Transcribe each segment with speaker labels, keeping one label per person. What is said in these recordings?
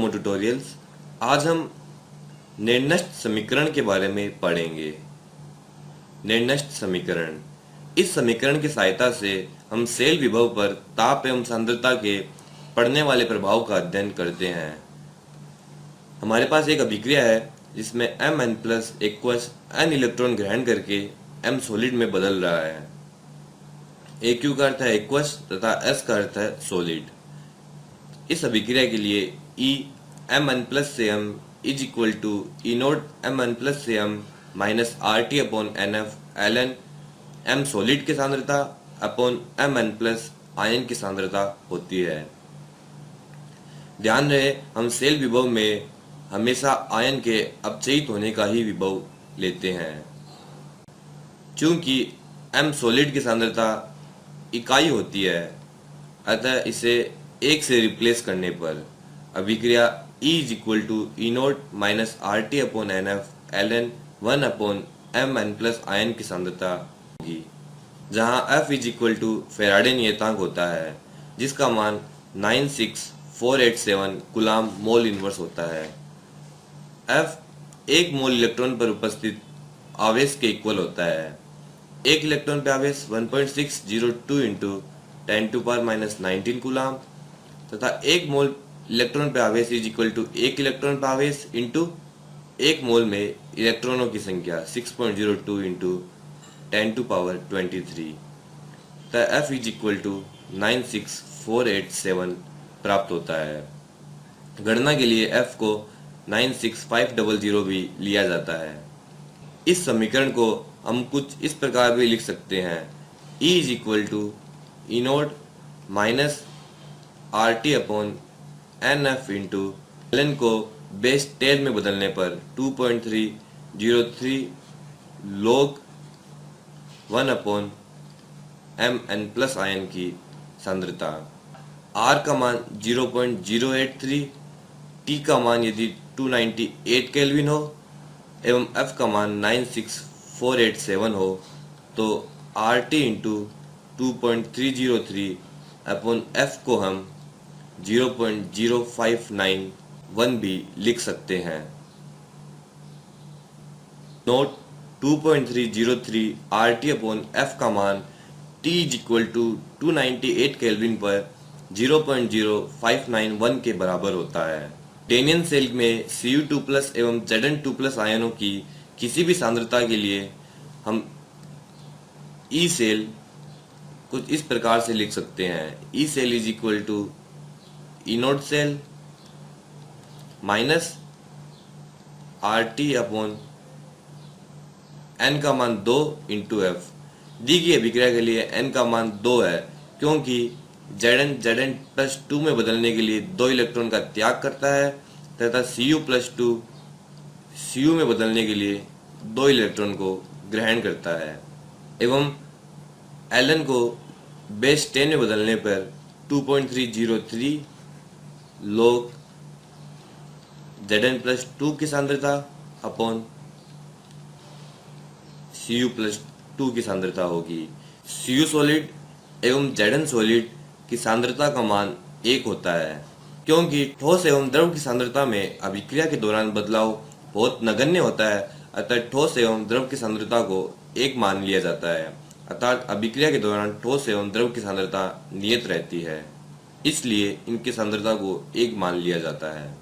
Speaker 1: डोमो ट्यूटोरियल्स। आज हम निर्नष्ट समीकरण के बारे में पढ़ेंगे। निर्नष्ट समीकरण, इस समीकरण की सहायता से हम सेल विभव पर ताप एवं सांद्रता के पड़ने वाले प्रभाव का अध्ययन करते हैं। हमारे पास एक अभिक्रिया है जिसमें Mn plus aqueous n electron ग्रहण करके M सॉलिड में बदल रहा है। AQ का अर्थ है एक्वस तथा S का अर्थ है सॉलिड। इस अभिक्रिया के लिए E Mn प्लस से m is equal to E naught Mn plus से m minus RT upon NF ln m solid की सांद्रता अपॉन Mn प्लस आयन की सांद्रता होती है। ध्यान रहे, हम सेल विभव में हमेशा आयन के अपचयित होने का ही विभव लेते हैं। चूंकि m सॉलिड की सांद्रता इकाई होती है, अतः इसे एक से रिप्लेस करने पर अभिक्रिया E is equal to E naught minus RT upon NF ln 1 upon Mn plus आयन की सांद्रता होगी, जहां F is equal to Faraday नियतांक होता है, जिसका मान 96487 कूलाम मोल इनवर्स होता है। F एक मोल इलेक्ट्रॉन पर उपस्थित आवेश के इक्वल होता है। एक इलेक्ट्रॉन पे आवेश 1.602 इंटू 10⁻⁻19 कूलाम तथा एक मोल इलेक्ट्रॉन पे आवेश इज इक्वल टू एक इलेक्ट्रॉन पे आवेश इंटू एक मोल में इलेक्ट्रॉनों की संख्या 6.02 इंटू 10⁻23 तथा F इज इक्वल टू 96487 प्राप्त होता है। गणना के लिए F को 96500 भी लिया जाता है। इस समीकरण को हम कुछ इस प्रकार भी लिख सकते हैं। E is equal to E naught minus RT upon NF into ln को बेस 10 में बदलने पर 2.303 log 1 अपॉन Mn प्लस आयन की सांद्रता। R का मान 0.083, T का मान यदि 298 केल्विन हो एवं F का मान 96487 हो तो RT इंटू 2.303 अपॉन F को हम 0.0591 भी लिख सकते हैं। नोट 2.303 RT अपॉन F का मान T is equal to 298 kelvin पर 0.0591 के बराबर होता है। टेनियन सेल में Cu2 प्लस एवं Zn2 प्लस आयनों की किसी भी सांद्रता के लिए हम E सेल कुछ इस प्रकार से लिख सकते हैं। E cell is equal to E naught cell minus RT upon N का मान 2 इंटू F। दी गई अभिक्रिया के लिए N का मान 2 है, क्योंकि Zn प्लस 2 में बदलने के लिए 2 इलेक्ट्रॉन का त्याग करता है तथा Cu प्लस 2 Cu में बदलने के लिए 2 इलेक्ट्रॉन को ग्रहण करता है एवं ln को बेस 10 में बदलने पर 2.303 log Zn प्लस 2 की सांद्रता अपॉन Cu प्लस 2 की सांद्रता होगी। Cu सॉलिड एवं Zn सॉलिड की सांद्रता का मान 1 होता है, क्योंकि ठोस एवं द्रव की सांद्रता में अभिक्रिया के दौरान बदलाव बहुत नगण्य होता है, अतः ठोस एवं द्रव की सांद्रता को 1 मान लिया जाता है। अर्थात अभिक्रिया के दौरान ठोस एवं द्रव की सांद्रता नियत रहती है, इसलिए इनकी सांद्रता को 1 मान लिया जाता है।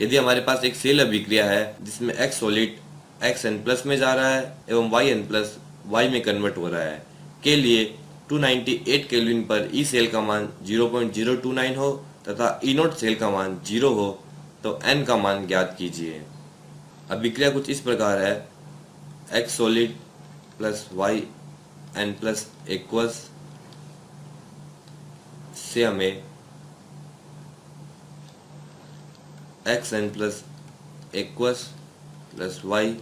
Speaker 1: यदि हमारे पास एक सेल अभिक्रिया है जिसमें X सॉलिड Xn प्लस में जा रहा है एवं Yn प्लस Y में कन्वर्ट हो रहा है, के लिए 298 केल्विन पर E सेल का मान 0.029 हो तथा E नोट सेल का मान 0 हो तो N का मान ज्ञात कीजिए। अभिक्रिया कुछ इस प्रकार है। X solid plus Yn plus aqueous से हमें Xn plus aqueous plus Y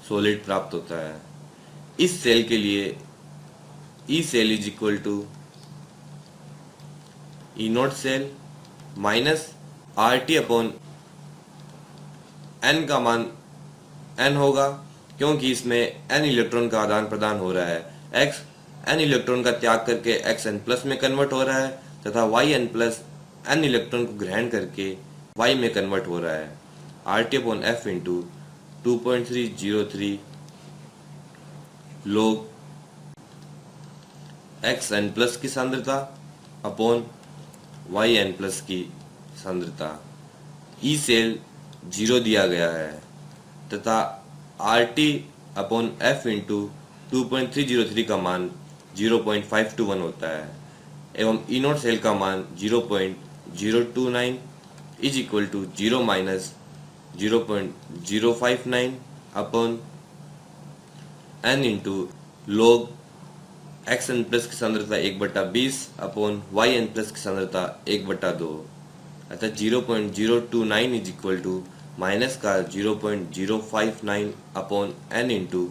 Speaker 1: solid प्राप्त होता है। इस सेल के लिए E cell is equal to E naught cell minus RT upon N का मान N होगा, क्योंकि इसमें N इलेक्ट्रॉन का आदान प्रदान हो रहा है। X N इलेक्ट्रॉन का त्याग करके Xn प्लस में कन्वर्ट हो रहा है तथा Yn प्लस n इलेक्ट्रॉन को ग्रहण करके y में कन्वर्ट हो रहा है। RT/F into 2.303 log xn plus की सांद्रता अपॉन yn प्लस की सांद्रता। ई सेल 0 दिया गया है तथा RT/F इंटू 2.303 का मान 0.521 होता है एवं ई नोट सेल का मान 0.029 is equal to 0 minus 0.059 upon n into log xn plus की सांद्रता 1/20 अपॉन yn प्लस की सांद्रता 1/2 अतः 0.029 इज इक्वल टू माइनस का 0.059 upon n into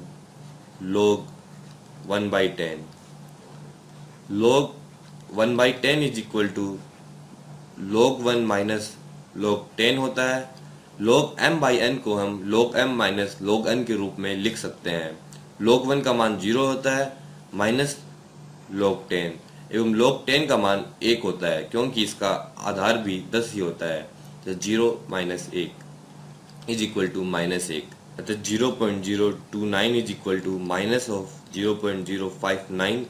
Speaker 1: log 1/10। log 1/10 is equal to log 1 minus log 10 होता है। log m/n को हम log m minus log n के रूप में लिख सकते हैं। log 1 का मान 0 होता है माइनस log 10 एवं log 10 का मान 1 होता है क्योंकि इसका आधार भी 10 ही होता है। तो 0 minus 1 is equal to minus 1 अतः 0.029 is equal to minus of 0.059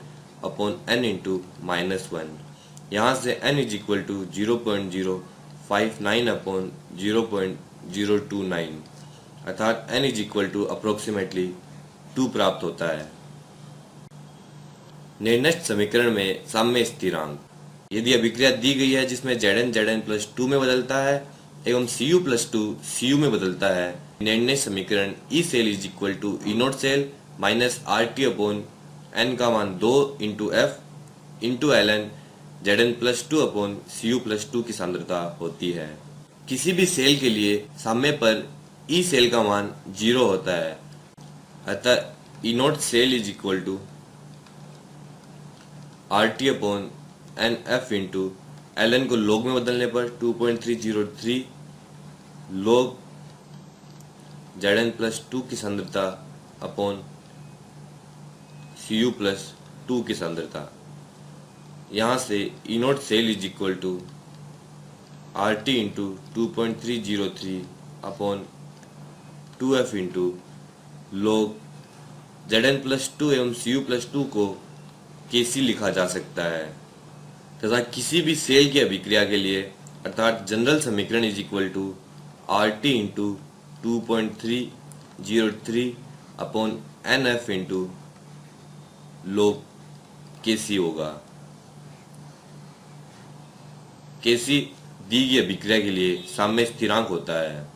Speaker 1: upon n into minus 1। यहाँ से n is equal to 0.059 upon 0.029 अर्थात n is equal to approximately 2 प्राप्त होता है। निर्दिष्ट समीकरण में साम्य स्थिरांक यदि अभिक्रिया दी गई है जिसमें Zn प्लस 2 में बदलता है एवं Cu प्लस 2 Cu में बदलता है, निर्दिष्ट समीकरण E cell is equal to E naught cell minus RT upon n का मान 2 into F into Ln Zn plus 2 upon Cu plus 2 की सांद्रता होती है। किसी भी सेल के लिए साम्य पर ई सेल का मान 0 होता है अतः E naught cell is equal to RT upon NF into Ln को log में बदलने पर 2.303 log Zn प्लस 2 की सांद्रता अपॉन Cu प्लस 2 की सांद्रता। यहाँ से E naught cell is equal to RT into 2.303 upon 2F into log Zn plus 2 एवं Cu प्लस 2 को Kc लिखा जा सकता है तथा किसी भी सेल की अभिक्रिया के लिए अर्थात जनरल समीकरण is equal to RT into 2.303 upon NF into log Kc होगा। Kc दी गई अभिक्रिया के लिए साम्य स्थिरांक होता है।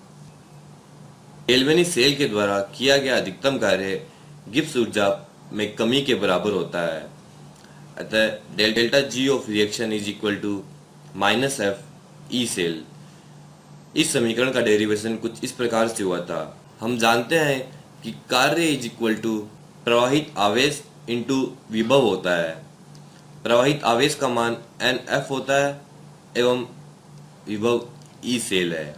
Speaker 1: गैल्वेनिक सेल के द्वारा किया गया अधिकतम कार्य गिब्स ऊर्जा में कमी के बराबर होता है अतः delta G of reaction is equal to minus F E cell. इस समीकरण का डेरिवेशन कुछ इस प्रकार से हुआ था। हम जानते हैं कि कार्य इज इक्वल टू प्रवाहित आवेश इंटू विभव होता है। प्रवाहित आवेश का मान NF होता है एवं विभव ई सेल है।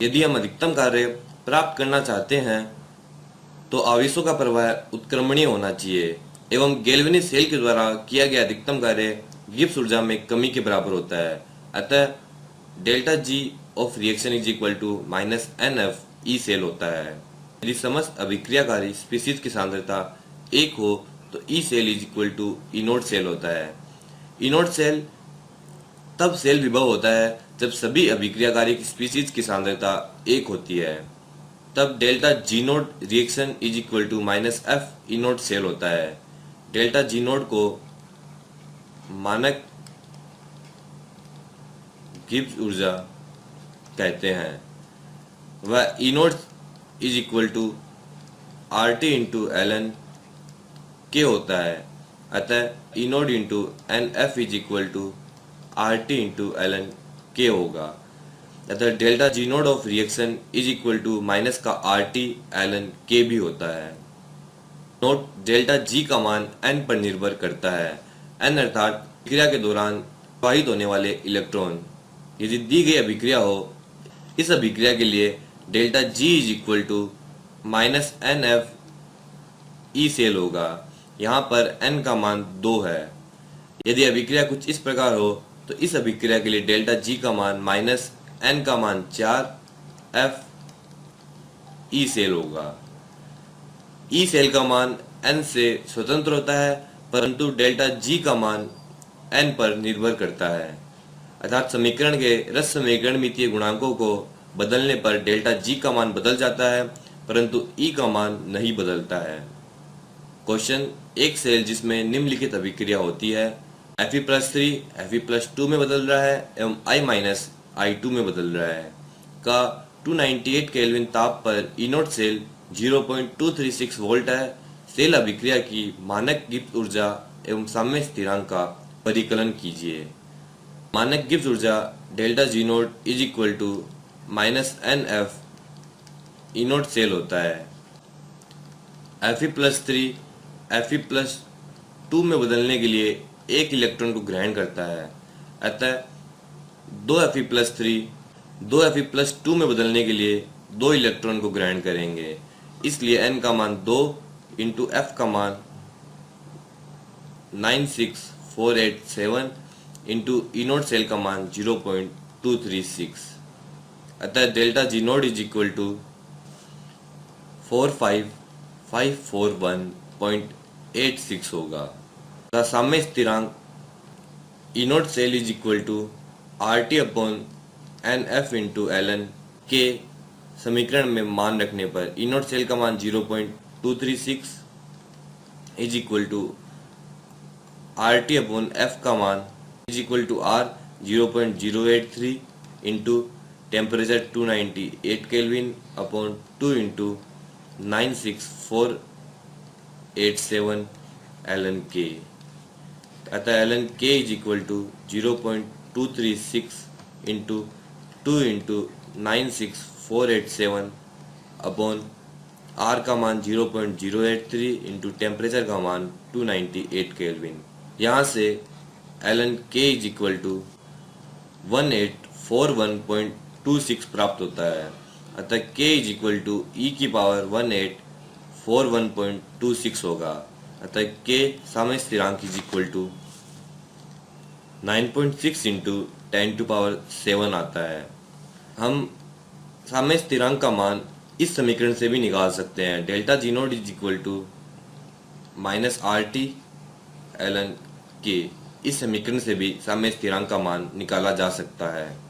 Speaker 1: यदि हम अधिकतम कार्य प्राप्त करना चाहते हैं तो आवेशों का प्रवाह उत्क्रमणीय होना चाहिए एवं गैल्वेनिक सेल के द्वारा किया गया अधिकतम कार्य गिब्स ऊर्जा में कमी के बराबर होता है अतः delta G of reaction is equal to minus NF E cell होता है। यदि समस्त अभिक्रियाकारी स्पीशीज की सांद्रता 1 हो तो E cell is equal to E naught cell होता है। ई नोट सेल तब सेल विभव होता है जब सभी अभिक्रियाकारी स्पीशीज की सांद्रता 1 होती है, तब delta G naught reaction is equal to minus F E naught cell होता है। डेल्टा G नोट को मानक गिब्स ऊर्जा कहते हैं। वह E naught is equal to RT into Ln के होता है अतः E naught into NF is equal to RT into Ln के होगा अतः delta G naught of reaction is equal to minus का RT Ln के भी होता है। नोट डेल्टा G का मान n पर निर्भर करता है। n अर्थात अभिक्रिया के दौरान प्रवाहित होने वाले इलेक्ट्रॉन। यदि दी गई अभिक्रिया हो, इस अभिक्रिया के लिए delta G is equal to minus NF E cell होगा। यहाँ पर n का मान 2 है। यदि अभिक्रिया कुछ इस प्रकार हो तो इस अभिक्रिया के लिए डेल्टा जी का मान माइनस एन का मान 4 एफ ई सेल होगा। ई सेल का मान एन से स्वतंत्र होता है, परंतु डेल्टा जी का मान एन पर निर्भर करता है। अर्थात समीकरण के रस समीकरण मितीय गुणांकों को बदलने पर डेल्टा जी का मान बदल जाता है, परंतु ई का मान नहीं बदलता है। क्वेश्चन, एक सेल जिसमें निम्नलिखित अभिक्रिया होती है, Fe+3 Fe+2 में बदल रहा है एवं I-I2 में बदल रहा है, का 298 केल्विन ताप पर ई0 सेल 0.236 वोल्ट है। सेल अभिक्रिया की मानक गिब्स ऊर्जा एवं साम्य स्थिरांक का परिकलन कीजिए। मानक गिब्स ऊर्जा delta G0 is equal to minus N F E cell होता है। Fe+3 Fe+2 में बदलने के लिए एक इलेक्ट्रॉन को ग्रहण करता है, अतः 2 Fe+3 2 Fe+2 में बदलने के लिए 2 इलेक्ट्रॉन को ग्रहण करेंगे, इसलिए n का मान 2 इंटू f का मान 96487 इंटू ई0 सेल का मान 0.236, अतः delta G0 is equal to 45541.86 होगा। साम्य स्थिरांक E cell is equal to RT upon NF into LN के समीकरण में मान रखने पर ई0 सेल का मान 0.236 is equal to RT upon F का मान is equal to R 0.083 into temperature 298 kelvin upon 2 into 96487 ln K, अतः ln K is equal to 0.236 into 2 into 96487 upon R का मान 0.083 इंटू टेम्परेचर का मान 298 केल्विन। यहाँ से ln K is equal to 1841.26 प्राप्त होता है, अतः K इज इक्वल टू e की पावर 1841.26 होगा, अतः K साम्य स्थिरांक इज इक्वल टू 9.6 इंटू 10⁻7 आता है। हम साम्य स्थिरांक का मान इस समीकरण से भी निकाल सकते हैं। Delta G0 is equal to minus RT ln K, इस समीकरण से भी साम्य स्थिरांक का मान निकाला जा सकता है।